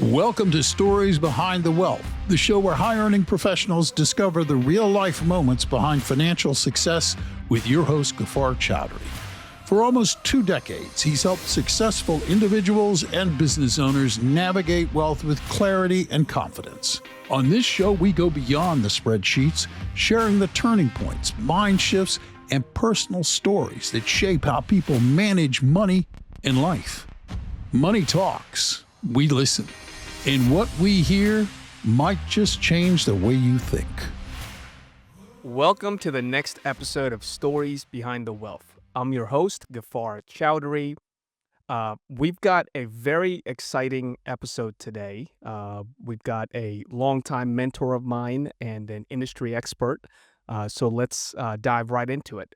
Welcome to Stories Behind the Wealth, the show where high-earning professionals discover the real-life moments behind financial success with your host, Gaffar Chowdhury. For almost 2 decades, he's helped successful individuals and business owners navigate wealth with clarity and confidence. On this show, we go beyond the spreadsheets, sharing the turning points, mind shifts, and personal stories that shape how people manage money and life. Money talks. We listen. And what we hear might just change the way you think. Welcome to the next episode of Stories Behind the Wealth. I'm your host, Gaffar Chowdhury. We've got a very exciting episode today. We've got a longtime mentor of mine and an industry expert. So let's dive right into it.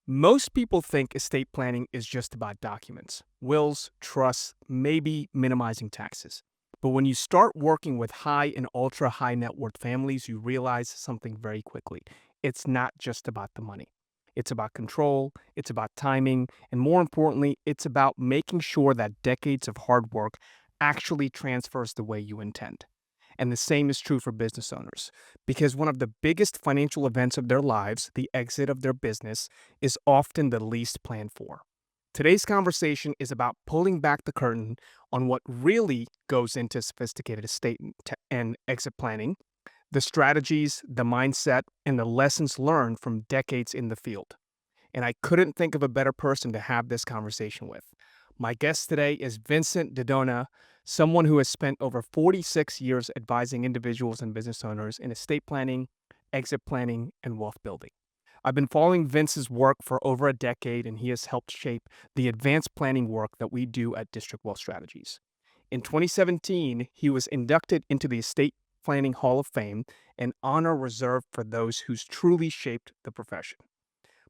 Most people think estate planning is just about documents, wills, trusts, maybe minimizing taxes. But when you start working with high and ultra high net worth families, you realize something very quickly. It's not just about the money. It's about control, it's about timing, and more importantly, it's about making sure that decades of hard work actually transfers the way you intend. And the same is true for business owners, because one of the biggest financial events of their lives, the exit of their business, is often the least planned for. Today's conversation is about pulling back the curtain on what really goes into sophisticated estate and exit planning, the strategies, the mindset, and the lessons learned from decades in the field. And I couldn't think of a better person to have this conversation with. My guest today is Vincent D'addona, someone who has spent over 46 years advising individuals and business owners in estate planning, exit planning, and wealth building. I've been following Vince's work for over a decade, and he has helped shape the advanced planning work that we do at District Wealth Strategies. In 2017, he was inducted into the Estate Planning Hall of Fame, an honor reserved for those who's truly shaped the profession.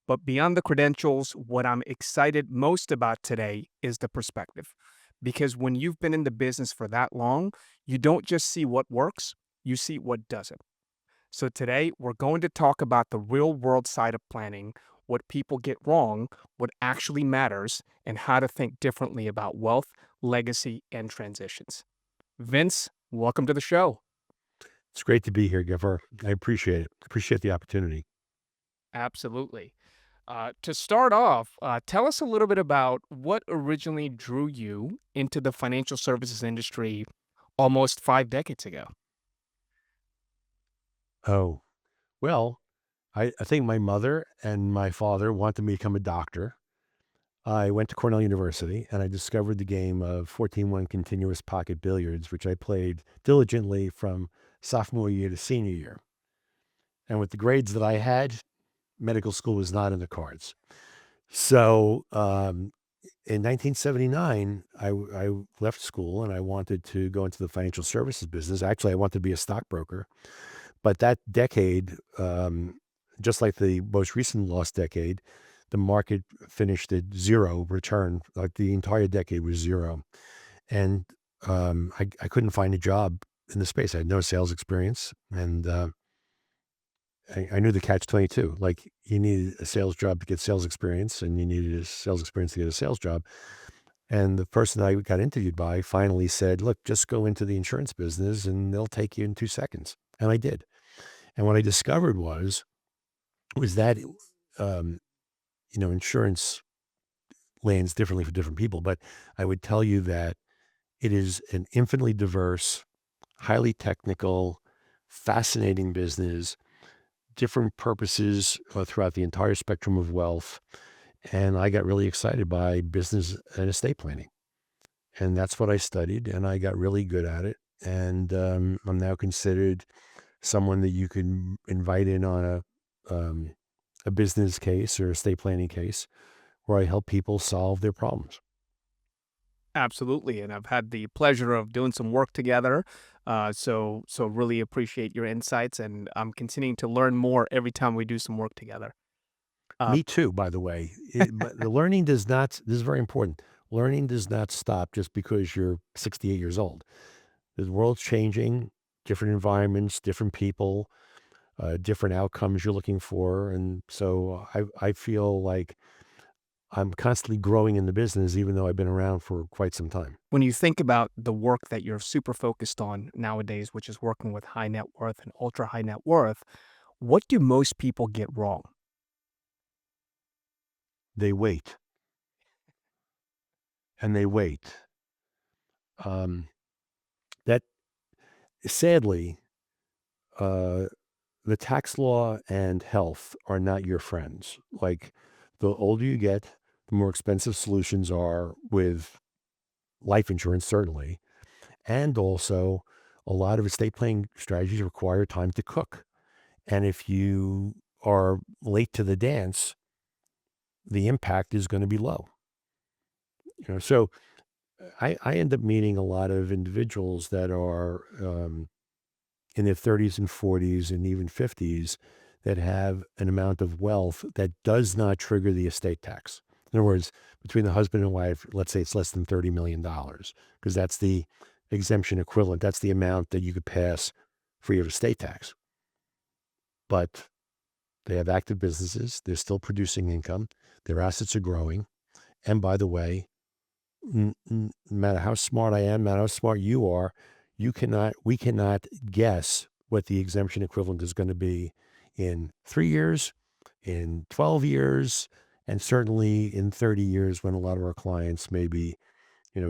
But beyond the credentials, what I'm excited most about today is the perspective. Because when you've been in the business for that long, you don't just see what works, you see what doesn't. So today, we're going to talk about the real-world side of planning, what people get wrong, what actually matters, and how to think differently about wealth, legacy, and transitions. Vince, welcome to the show. It's great to be here, Gaffar. I appreciate it. Appreciate the opportunity. Absolutely. To start off, tell us a little bit about what originally drew you into the financial services industry almost 5 decades ago. Oh, well, I think my mother and my father wanted me to become a doctor. I went to Cornell University and I discovered the game of 14-1 continuous pocket billiards, which I played diligently from sophomore year to senior year. And with the grades that I had, medical school was not in the cards. So in 1979, I left school and I wanted to go into the financial services business. Actually, I wanted to be a stockbroker. But that decade, just like the most recent lost decade, the market finished at zero return. Like the entire decade was zero. And I couldn't find a job in the space. I had no sales experience. And I knew the catch-22. Like you needed a sales job to get sales experience, and you needed a sales experience to get a sales job. And the person that I got interviewed by finally said, look, just go into the insurance business and they'll take you in 2 seconds. And I did. And what I discovered was that, insurance lands differently for different people. But I would tell you that it is an infinitely diverse, highly technical, fascinating business, different purposes throughout the entire spectrum of wealth. And I got really excited by business and estate planning. And that's what I studied, and I got really good at it. And I'm now considered someone that you can invite in on a business case or estate planning case where I help people solve their problems. Absolutely, and I've had the pleasure of doing some work together. So really appreciate your insights, and I'm continuing to learn more every time we do some work together. Me too, by the way. But the learning does not, this is very important. Learning does not stop just because you're 68 years old. The world's changing, different environments, different people, different outcomes you're looking for. And so I feel like I'm constantly growing in the business, even though I've been around for quite some time. When you think about the work that you're super focused on nowadays, which is working with high net worth and ultra high net worth, what do most people get wrong? They wait and they wait. Um, that sadly, uh, the tax law and health are not your friends. Like the older you get, the more expensive solutions are with life insurance, certainly. And also, a lot of estate planning strategies require time to cook. And if you are late to the dance, the impact is going to be low. So I end up meeting a lot of individuals that are in their 30s and 40s and even 50s that have an amount of wealth that does not trigger the estate tax. In other words, between the husband and wife, let's say it's less than $30 million, because that's the exemption equivalent. That's the amount that you could pass for your estate tax. But they have active businesses. They're still producing income. Their assets are growing. And by the way, no matter how smart I am, no matter how smart you are, we cannot guess what the exemption equivalent is going to be in 3 years, in 12 years, and certainly in 30 years when a lot of our clients may be,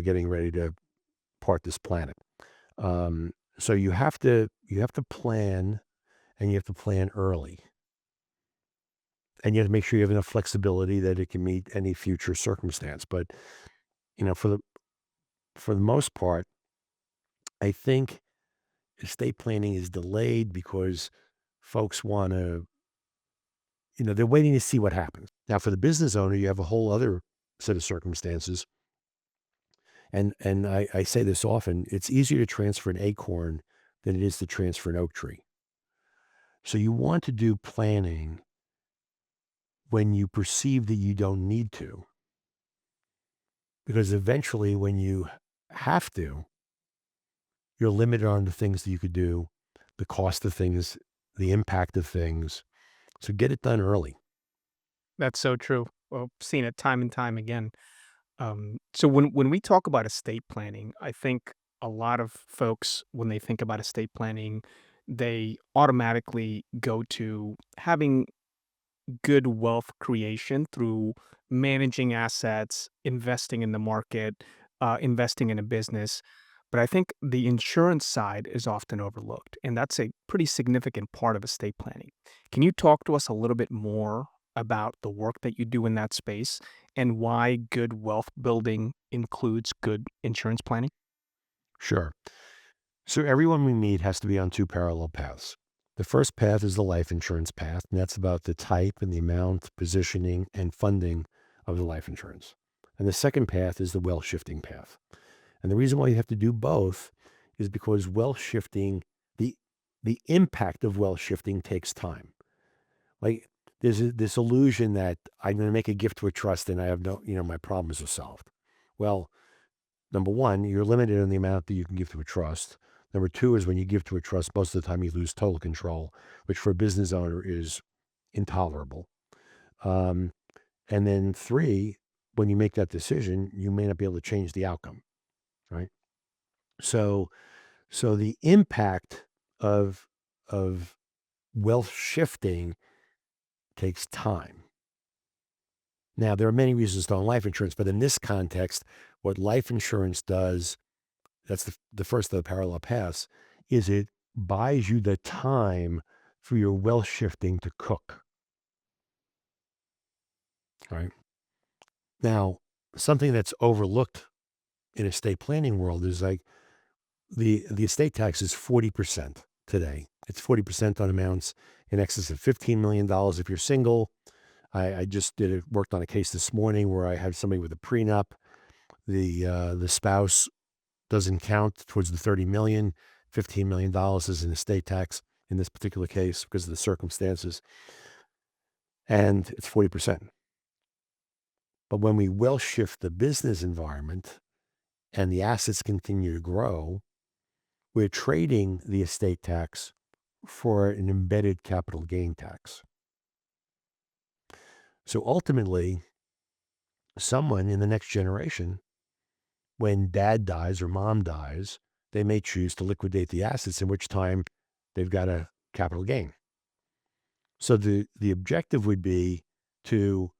getting ready to part this planet. So you have to plan, and you have to plan early. And you have to make sure you have enough flexibility that it can meet any future circumstance. But, for the most part, I think estate planning is delayed because folks want to, they're waiting to see what happens. Now, for the business owner, you have a whole other set of circumstances. And I say this often, it's easier to transfer an acorn than it is to transfer an oak tree. So you want to do planning when you perceive that you don't need to, because eventually when you have to, you're limited on the things that you could do, the cost of things, the impact of things. So get it done early. That's so true. Well, seen it time and time again. So when we talk about estate planning, I think a lot of folks, when they think about estate planning, they automatically go to having good wealth creation through managing assets, investing in the market, investing in a business. But I think the insurance side is often overlooked, and that's a pretty significant part of estate planning. Can you talk to us a little bit more about the work that you do in that space and why good wealth building includes good insurance planning? Sure. So everyone we meet has to be on two parallel paths. The first path is the life insurance path, and that's about the type and the amount, positioning, and funding of the life insurance. And the second path is the wealth shifting path. And the reason why you have to do both is because wealth shifting, the impact of wealth shifting takes time. Like there's this illusion that I'm going to make a gift to a trust and I have my problems are solved. Well, number one, you're limited in the amount that you can give to a trust. Number two is when you give to a trust, most of the time you lose total control, which for a business owner is intolerable. Um, and then three, when you make that decision, you may not be able to change the outcome, right? So, so the impact of of wealth shifting takes time. Now, there are many reasons to own life insurance, but in this context, what life insurance does, that's the first of the parallel paths, is it buys you the time for your wealth shifting to cook, right? Now, something that's overlooked in estate planning world is like the estate tax is 40% today. It's 40% on amounts in excess of $15 million if you're single. I just worked on a case this morning where I had somebody with a prenup. The spouse doesn't count towards the 30 million. $15 million is an estate tax in this particular case because of the circumstances. And it's 40%. But when we well shift the business environment and the assets continue to grow, we're trading the estate tax for an embedded capital gain tax. So ultimately, someone in the next generation, when dad dies or mom dies, they may choose to liquidate the assets, in which time they've got a capital gain. So the objective would be to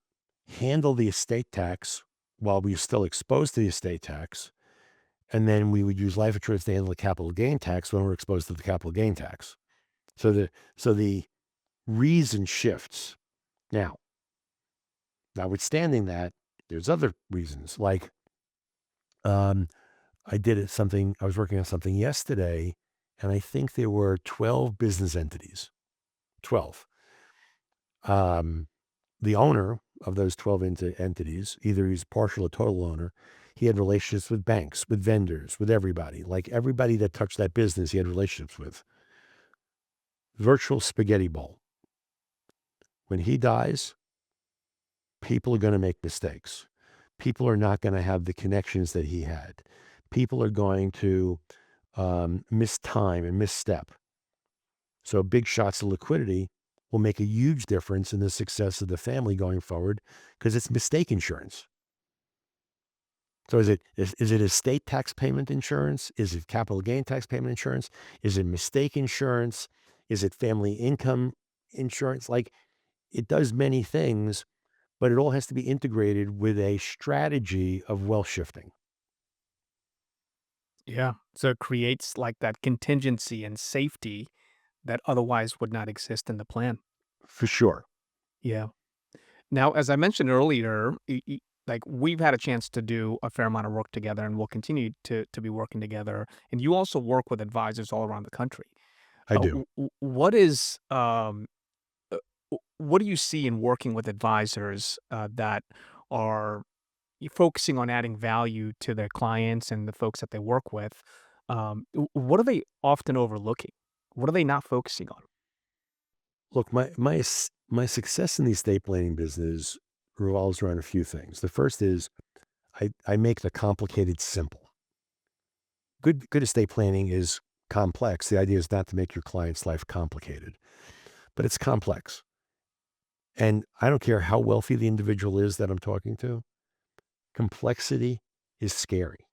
handle the estate tax while we're still exposed to the estate tax. And then we would use life insurance to handle the capital gain tax when we're exposed to the capital gain tax. So the reason shifts. Now, notwithstanding that, there's other reasons. Like I was working on something yesterday, and I think there were 12 business entities. 12. The owner of those 12 entities, either he's partial or total owner, he had relationships with banks, with vendors, with everybody. Like everybody that touched that business, he had relationships with. Virtual spaghetti bowl. When he dies, people are going to make mistakes. People are not going to have the connections that he had. People are going to miss time and misstep. So big shots of liquidity will make a huge difference in the success of the family going forward, because it's mistake insurance. So is it estate tax payment insurance? Is it capital gain tax payment insurance? Is it mistake insurance? Is it family income insurance? Like, it does many things, but it all has to be integrated with a strategy of wealth shifting. Yeah. So it creates like that contingency and safety that otherwise would not exist in the plan. For sure. Yeah. Now, as I mentioned earlier, like we've had a chance to do a fair amount of work together, and we'll continue to be working together. And you also work with advisors all around the country. I do. What do you see in working with advisors that are focusing on adding value to their clients and the folks that they work with? What are they often overlooking? What are they not focusing on? Look, my success in the estate planning business revolves around a few things. The first is I make the complicated simple. Good estate planning is complex. The idea is not to make your client's life complicated, but it's complex. And I don't care how wealthy the individual is that I'm talking to, complexity is scary.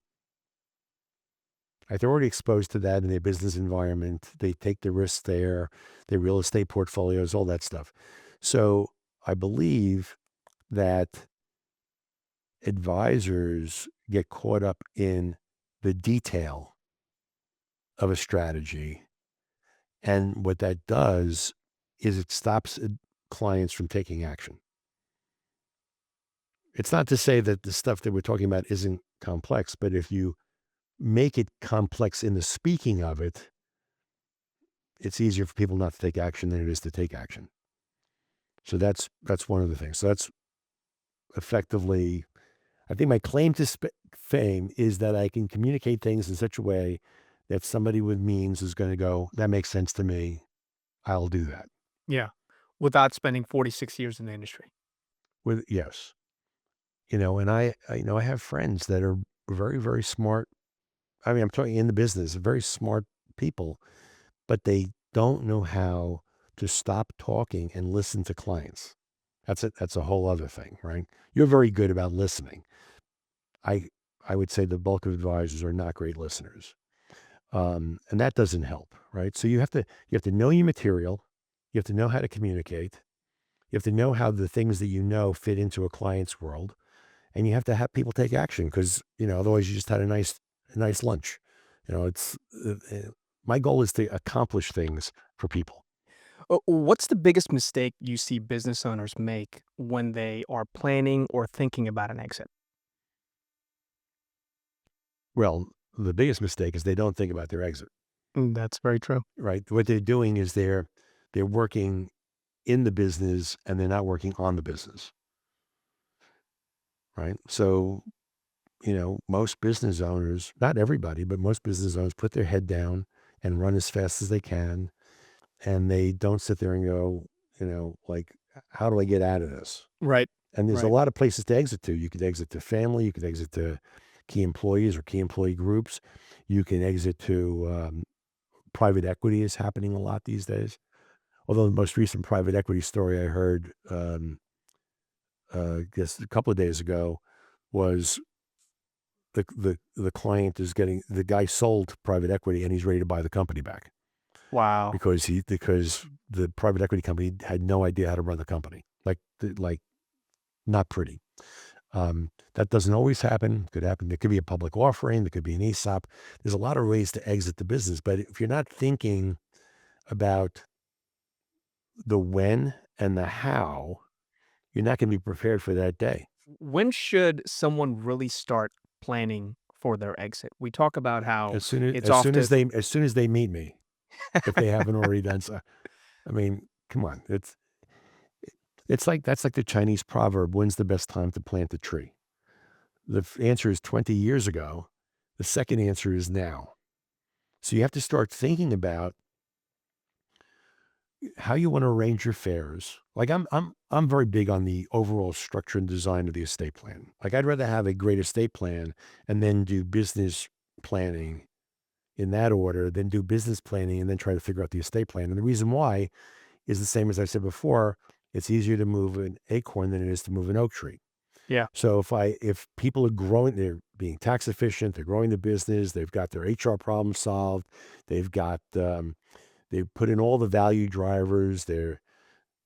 Right? They're already exposed to that in their business environment. They take the risks there, their real estate portfolios, all that stuff. So I believe that advisors get caught up in the detail of a strategy. And what that does is it stops clients from taking action. It's not to say that the stuff that we're talking about isn't complex, but if you make it complex in the speaking of it, it's easier for people not to take action than it is to take action. So that's one of the things. So that's effectively, I think my claim to fame is that I can communicate things in such a way that somebody with means is going to go, that makes sense to me. I'll do that. Yeah. Without spending 46 years in the industry. Yes. And I have friends that are very, very smart. I mean, I'm talking in the business, very smart people, but they don't know how to stop talking and listen to clients. That's a whole other thing, right? You're very good about listening. I would say the bulk of advisors are not great listeners. And that doesn't help, right? So you have to know your material. You have to know how to communicate. You have to know how the things that you know fit into a client's world. And you have to have people take action, because, otherwise you just had a nice lunch. It's my goal is to accomplish things for people. What's the biggest mistake you see business owners make when they are planning or thinking about an exit? Well, the biggest mistake is they don't think about their exit, That's very true. right? What they're doing is they're working in the business and they're not working on the business, right? So, most business owners, not everybody, but most business owners put their head down and run as fast as they can. And they don't sit there and go, like, how do I get out of this? Right. And there's a Right. lot of places to exit to. You could exit to family. You could exit to key employees or key employee groups. You can exit to private equity is happening a lot these days. Although the most recent private equity story I heard, I guess a couple of days ago, was the client is getting, the guy sold private equity and he's ready to buy the company back Wow. because the private equity company had no idea how to run the company. Like not pretty. That doesn't always happen. Could happen. There could be a public offering. There could be an ESOP. There's a lot of ways to exit the business. But if you're not thinking about the when and the how, you're not going to be prepared for that day. When should someone really start planning for their exit? We talk about how As soon as it's as soon often as they as soon as they meet me, if they haven't already done so. I mean, come on. It's like, that's like the Chinese proverb, when's the best time to plant a tree? The answer is 20 years ago. The second answer is now. So you have to start thinking about how you want to arrange your affairs. Like I'm very big on the overall structure and design of the estate plan. Like I'd rather have a great estate plan and then do business planning in that order than do business planning and then try to figure out the estate plan. And the reason why is the same as I said before. It's easier to move an acorn than it is to move an oak tree. Yeah. So if people are growing, they're being tax efficient, they're growing the business, they've got their HR problem solved, they've put in all the value drivers, they're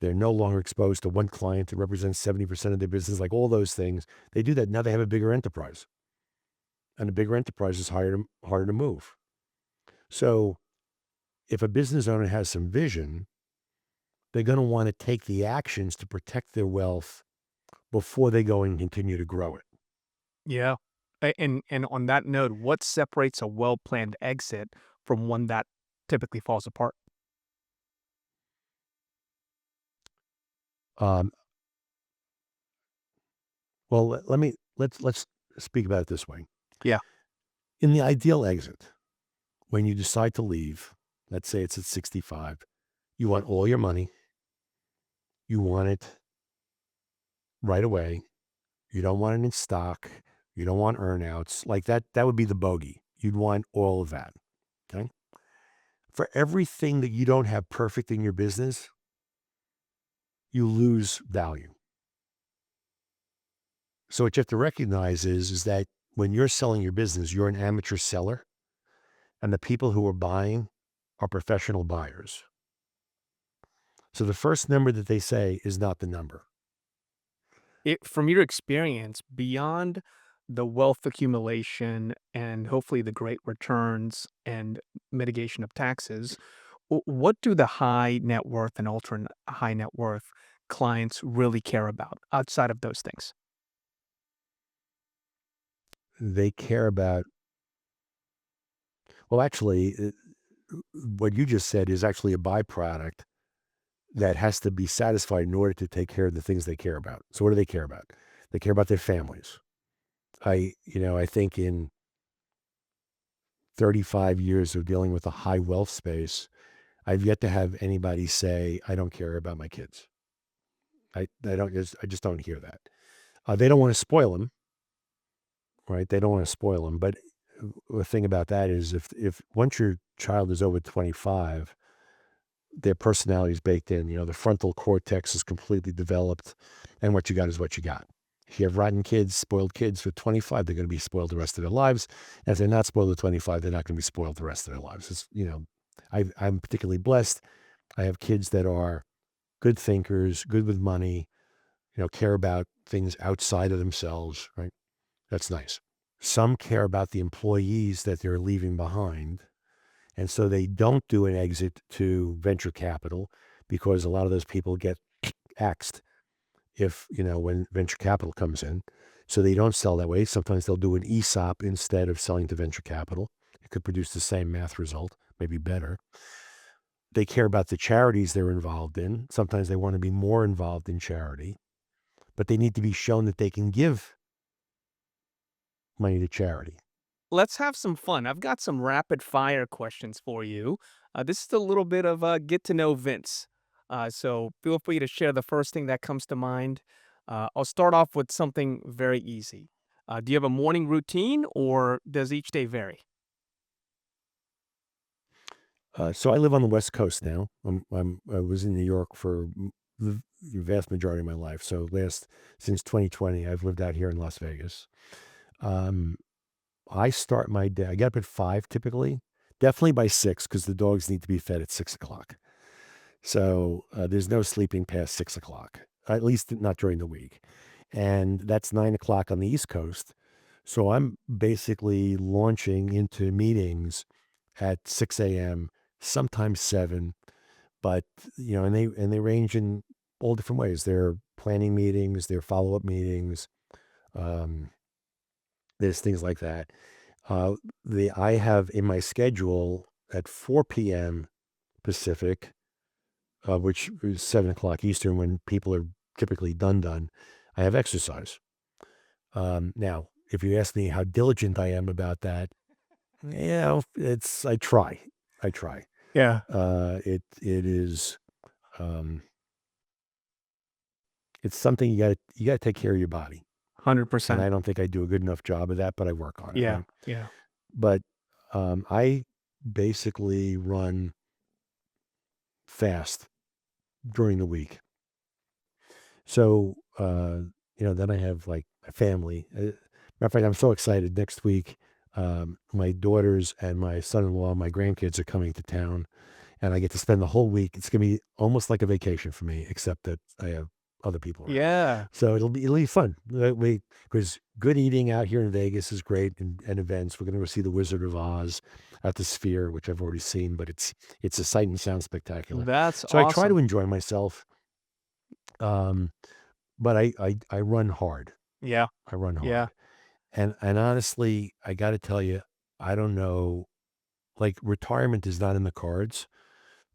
no longer exposed to one client that represents 70% of their business, like all those things. They do that. Now they have a bigger enterprise. And a bigger enterprise is harder to move. So if a business owner has some vision, they're going to want to take the actions to protect their wealth before they go and continue to grow it. Yeah. And on that note, what separates a well-planned exit from one that typically falls apart? Um, well, let's speak about it this way. Yeah. In the ideal exit, when you decide to leave, let's say it's at 65, you want all your money. You want it right away. You don't want it in stock. You don't want earnouts like that. That would be the bogey. You'd want all of that. Okay. For everything that you don't have perfect in your business, you lose value. So what you have to recognize is that when you're selling your business, you're an amateur seller, and the people who are buying are professional buyers. So the first number that they say is not the number. From your experience, beyond the wealth accumulation and hopefully the great returns and mitigation of taxes, what do the high net worth and ultra high net worth clients really care about outside of those things? They care about, well, actually, what you just said is actually a byproduct that has to be satisfied in order to take care of the things they care about. So what do they care about? They care about their families. I think in 35 years of dealing with the high wealth space, I've yet to have anybody say, I don't care about my kids. I just don't hear that. They don't want to spoil them, right? They don't want to spoil them. But the thing about that is if once your child is over 25, their personality is baked in. The frontal cortex is completely developed, and what you got is what you got. If you have rotten kids, spoiled kids for 25, they're going to be spoiled the rest of their lives. And if they're not spoiled at 25, they're not going to be spoiled the rest of their lives. I'm particularly blessed. I have kids that are good thinkers, good with money, care about things outside of themselves, right? That's nice. Some care about the employees that they're leaving behind. And so they don't do an exit to venture capital because a lot of those people get axed when venture capital comes in. So they don't sell that way. Sometimes they'll do an ESOP instead of selling to venture capital. It could produce the same math result, maybe better. They care about the charities they're involved in. Sometimes they want to be more involved in charity, but they need to be shown that they can give money to charity. Let's have some fun. I've got some rapid fire questions for you. This is a little bit of get to know Vince. So feel free to share the first thing that comes to mind. I'll start off with something very easy. Do you have a morning routine or does each day vary? So I live on the West Coast now. I was in New York for the vast majority of my life. So since 2020, I've lived out here in Las Vegas. I start my day, I get up at 5 typically, definitely by 6 because the dogs need to be fed at 6 o'clock. So there's no sleeping past 6 o'clock, at least not during the week. And that's 9 o'clock on the East Coast. So I'm basically launching into meetings at 6 a.m., sometimes 7, but and they range in all different ways. They're planning meetings, they're follow-up meetings. Um, there's things like that. I have in my schedule at 4 p.m. Pacific, which is 7 o'clock Eastern when people are typically done. I have exercise. Now, if you ask me how diligent I am about that, I try. Yeah. It is, it's something you gotta take care of your body. And 100%. I don't think I do a good enough job of that, but I work on it. Yeah. Right? Yeah. But I basically run fast during the week. So, then I have like a family. Matter of fact, I'm so excited. Next week, my daughters and my son-in-law, my grandkids are coming to town, and I get to spend the whole week. It's going to be almost like a vacation for me, except that I have other people around. Yeah. So it'll be fun. Because good eating out here in Vegas is great, and events. We're going to go see the Wizard of Oz at the Sphere, which I've already seen, but it's a sight and sound spectacular. That's So I try to awesome. enjoy myself. But I run hard. Yeah. I run hard. Yeah. And honestly, I got to tell you, I don't know, like retirement is not in the cards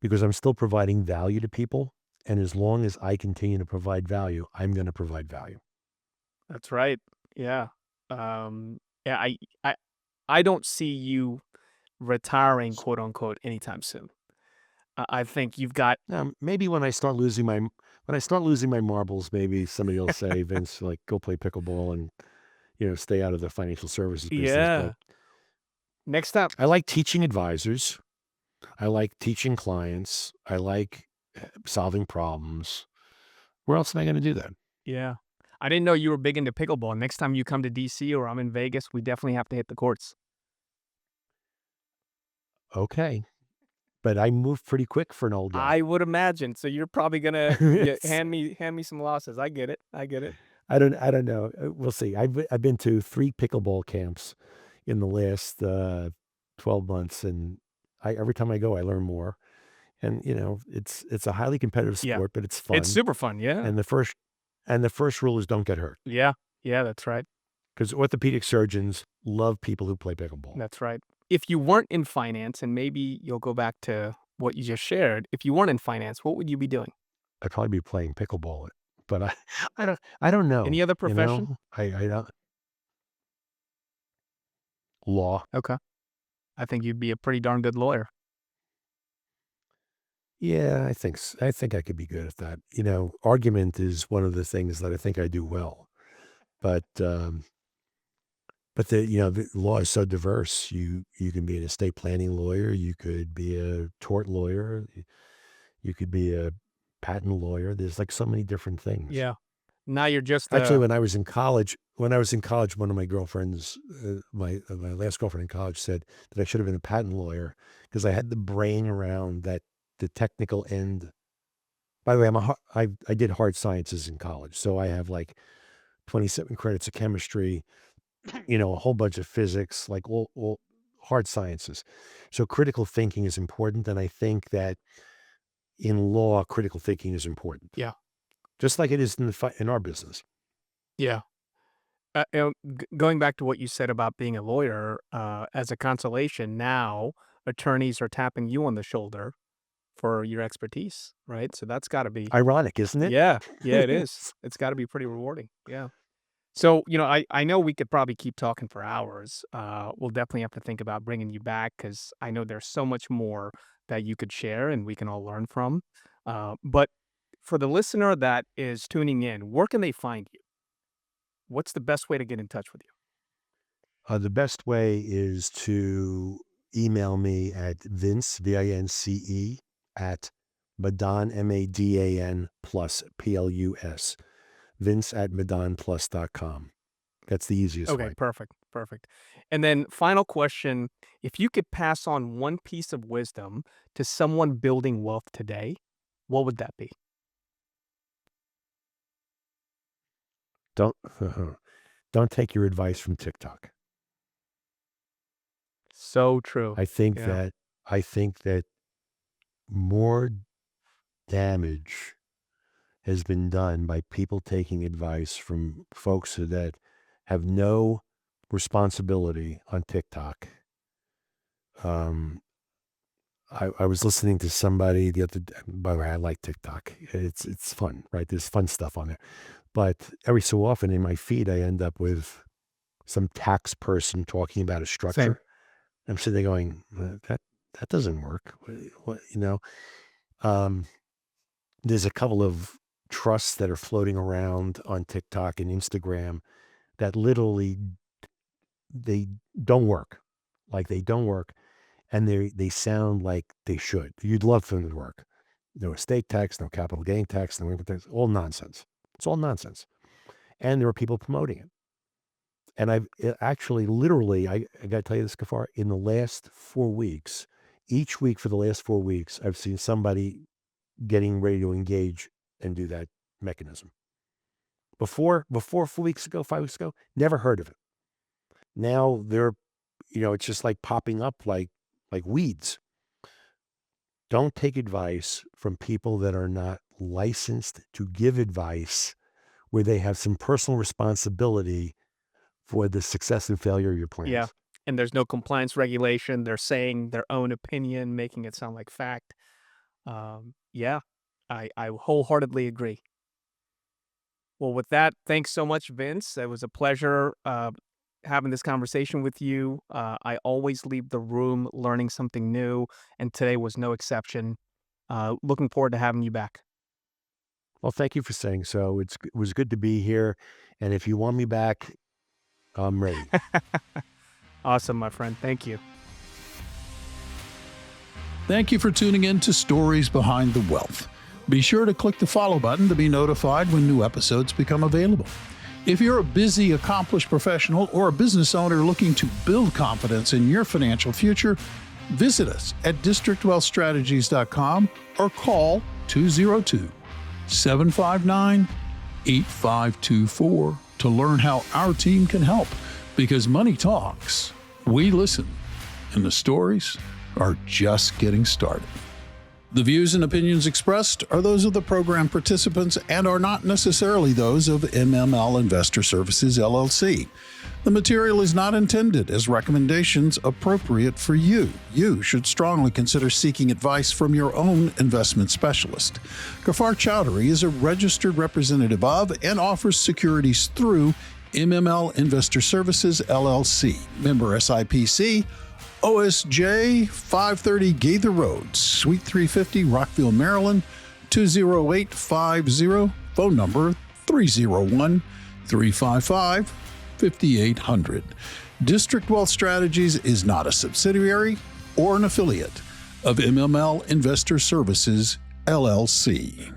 because I'm still providing value to people. And as long as I continue to provide value, I'm going to provide value. That's right. Yeah. Yeah, I don't see you retiring, quote unquote, anytime soon. I think you've got Now, maybe when I start losing my marbles, maybe somebody will say, Vince, like go play pickleball and, stay out of the financial services business. But next up. I like teaching advisors. I like teaching clients. I like solving problems. Where else am I going to do that? Yeah. I didn't know you were big into pickleball. Next time you come to DC or I'm in Vegas, we definitely have to hit the courts. Okay. But I move pretty quick for an old guy. I would imagine. So you're probably gonna hand me some losses. I get it. I don't know. We'll see. I've been to 3 pickleball camps in the last 12 months, and every time I go, I learn more. And it's a highly competitive sport, but it's fun. It's super fun. Yeah. And the first rule is don't get hurt. Yeah. Yeah. That's right. Because orthopedic surgeons love people who play pickleball. That's right. If you weren't in finance, and maybe you'll go back to what you just shared, if you weren't in finance, what would you be doing? I'd probably be playing pickleball, but I don't know. Any other profession? I don't. Law. Okay. I think you'd be a pretty darn good lawyer. Yeah, I think I could be good at that. Argument is one of the things that I think I do well, but the law is so diverse. You can be an estate planning lawyer. You could be a tort lawyer. You could be a patent lawyer. There's like so many different things. Yeah. Now you're just Actually, when I was in college, one of my girlfriends, my last girlfriend in college, said that I should have been a patent lawyer because I had the brain around that, the technical end. By the way, I did hard sciences in college, so I have like 27 credits of chemistry, a whole bunch of physics, like all hard sciences. So critical thinking is important, and I think that in law, critical thinking is important. Yeah. Just like it is in our business. Yeah. Going back to what you said about being a lawyer, as a consolation, now attorneys are tapping you on the shoulder for your expertise, right? So that's got to be Ironic, isn't it? Yeah, it is. It's got to be pretty rewarding. Yeah. So, I know we could probably keep talking for hours. We'll definitely have to think about bringing you back because I know there's so much more that you could share and we can all learn from. But for the listener that is tuning in, where can they find you? What's the best way to get in touch with you? The best way is to email me at Vince, Vince, at Madan, MADAN plus PLUS. Vince@madanplus.com. That's the easiest Okay, way. perfect. And then final question, if you could pass on one piece of wisdom to someone building wealth today, what would that be? Don't don't take your advice from TikTok. So true. I think Yeah. that more damage has been done by people taking advice from folks that have no responsibility on TikTok. I was listening to somebody the other day. By the way, I like TikTok. It's fun, right? There's fun stuff on there. But every so often in my feed, I end up with some tax person talking about a structure. Same. I'm sitting there going, that doesn't work. There's a couple of trusts that are floating around on TikTok and Instagram that literally they don't work. Like they don't work, and they sound like they should. You'd love for them to work. No estate tax, no capital gain tax, no income tax. All nonsense. It's all nonsense. And there are people promoting it. And I got to tell you this, Gaffar, in the last 4 weeks, each week for the last 4 weeks, I've seen somebody getting ready to engage and do that mechanism. Before 4 weeks ago, 5 weeks ago, never heard of it. Now it's just like popping up like weeds. Don't take advice from people that are not licensed to give advice where they have some personal responsibility for the success and failure of your plans. Yeah. And there's no compliance regulation. They're saying their own opinion, making it sound like fact. Yeah, I wholeheartedly agree. Well, with that, thanks so much, Vince. It was a pleasure having this conversation with you. I always leave the room learning something new, and today was no exception. Looking forward to having you back. Well, thank you for saying so. It was good to be here. And if you want me back, I'm ready. Awesome, my friend. Thank you. Thank you for tuning in to Stories Behind the Wealth. Be sure to click the follow button to be notified when new episodes become available. If you're a busy, accomplished professional or a business owner looking to build confidence in your financial future, visit us at districtwealthstrategies.com or call 202-759-8524 to learn how our team can help. Because money talks, we listen, and the stories are just getting started. The views and opinions expressed are those of the program participants and are not necessarily those of MML Investor Services, LLC. The material is not intended as recommendations appropriate for you. You should strongly consider seeking advice from your own investment specialist. Gaffar Chowdhury is a registered representative of and offers securities through MML Investor Services, LLC, member SIPC, OSJ 530 Gaither Road, Suite 350, Rockville, Maryland, 20850, phone number 301-355-5800. District Wealth Strategies is not a subsidiary or an affiliate of MML Investor Services, LLC.